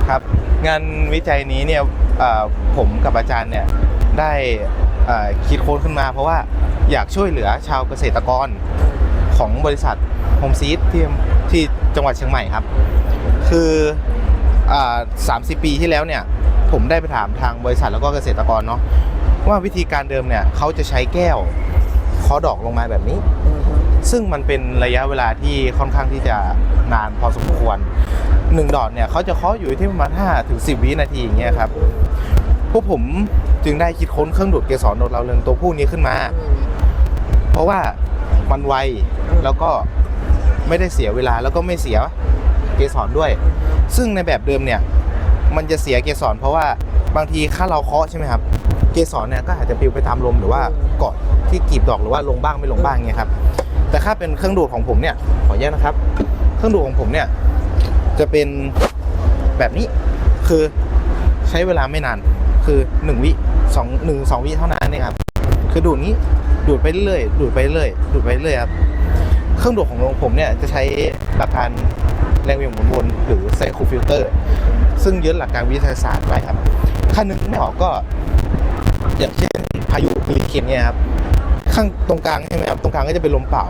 ครับงานวิจัยนี้เนี่ยผมกับอาจารย์เนี่ยได้คิดค้นขึ้นมาเพราะว่าอยากช่วยเหลือชาวเกษตรกรของบริษัทโฮมซีดที่จังหวัดเชียงใหม่ครับคือ30 ปีที่แล้วเนี่ยผมได้ไปถามทางบริษัทแล้วก็เกษตรกรเนาะว่าวิธีการเดิมเนี่ยเขาจะใช้แก้วเคาะดอกลงมาแบบนี้ซึ่งมันเป็นระยะเวลาที่ค่อนข้างที่จะนานพอสมควร1ดอกเนี่ยเขาจะเคาะอยู่ที่ประมาณ5-10 วินาทีอย่างเงี้ยครับพวกผมจึงได้คิดค้นเครื่องดูดเกสรดอกดาวเรืองตัวผู้นี้ขึ้นมาเพราะว่ามันไวแล้วก็ไม่ได้เสียเวลาแล้วก็ไม่เสียเกสรด้วยซึ่งในแบบเดิมเนี่ยมันจะเสียเกสรเพราะว่าบางทีถ้าเราเคาะใช่ไหมครับเกสรเนี่ยก็อาจจะปลิวไปตามลมหรือว่าเกาะที่กีบดอกหรือว่าลงบ้างไม่ลงบ้างเงี้ยครับแต่ถ้าเป็นเครื่องดูดของผมเนี่ยขออนุญาตนะครับเครื่องดูดของผมเนี่ยจะเป็นแบบนี้คือใช้เวลาไม่นานคือ1 วิ2 วิเท่านั้นเองครับคือดูดนี้ดูดไปเรื่อยดูดไปเรื่อยดูดไปเรื่อยครับเครื่องดูดของผมเนี่ยจะใช้หลักการแรงเหวี่ยงหมุนวนหรือไซโครฟิลเตอร์ซึ่งยึดหลักการวิทยาศาสตร์ไว้ครับถ้านึกไม่ออกก็อย่างเช่นพายุเฮอริเคนเนี่ยครับข้างตรงกลางใช่ไหมครับตรงกลางก็จะเป็นลมเปล่า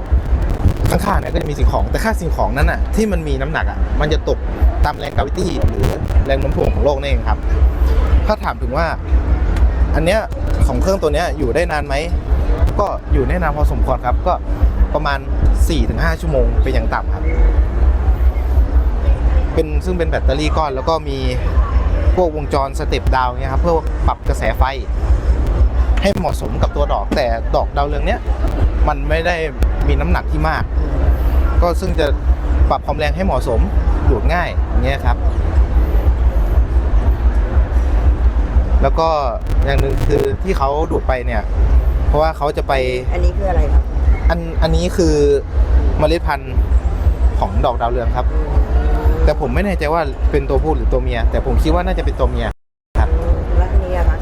ข้างๆเนี่ยก็จะมีสิ่งของแต่ค่าสิ่งของนั้นอ่ะที่มันมีน้ำหนักอ่ะมันจะตกตามแรงกราวิตี้หรือแรงโน้มถ่วงของโลกนั่นเองครับถ้าถามถึงว่าอันเนี้ยของเครื่องตัวเนี้ยอยู่ได้นานไหมก็อยู่ได้นานพอสมควรครับก็ประมาณ 4-5 ชั่วโมงเป็นอย่างต่ำครับซึ่งเป็นแบตเตอรี่ก้อนแล้วก็มีพวกวงจรสเต็ปดาวน์เนี่ยครับเพื่อปรับกระแสไฟให้เหมาะสมกับตัวดอกแต่ดอกดาวเรืองเนี้ยมันไม่ได้มีน้ำหนักที่มากก็ซึ่งจะปรับความแรงให้เหมาะสมดูดง่ายอย่างเงี้ยครับแล้วก็อย่างหนึ่งคือที่เขาดูดไปเนี่ยเพราะว่าเขาจะไปอันนี้คืออะไรครับอันนี้คือเมล็ดพันธุ์ของดอกดาวเรืองครับแต่ผมไม่แน่ใจว่าเป็นตัวผู้หรือตัวเมียแต่ผมคิดว่าน่าจะเป็นตัวเมียครับแล้วอันนี้อะคะ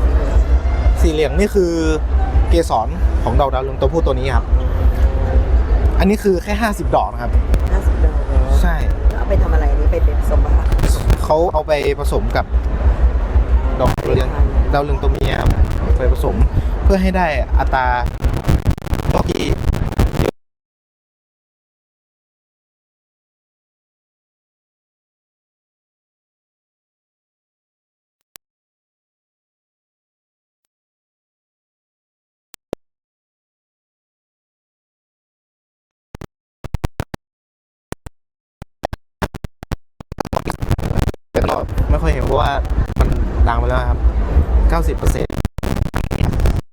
สีเหลืองนี่คือเกสรของดอกดาวเรืองตัวผู้ตัวนี้ครับอันนี้คือแค่50 ดอกนะครับ50 ดอกใช่เอาไปทำอะไรนี่ไปผสมอะไรเขาเอาไปผสมกับดอกดาวเรืองตัวเมียไปผสมเพื่อให้ได้อัตราดอกที่แต่ก็ไม่ค่อยเห็นเพราะว่ามันดังไปแล้วครับ 90%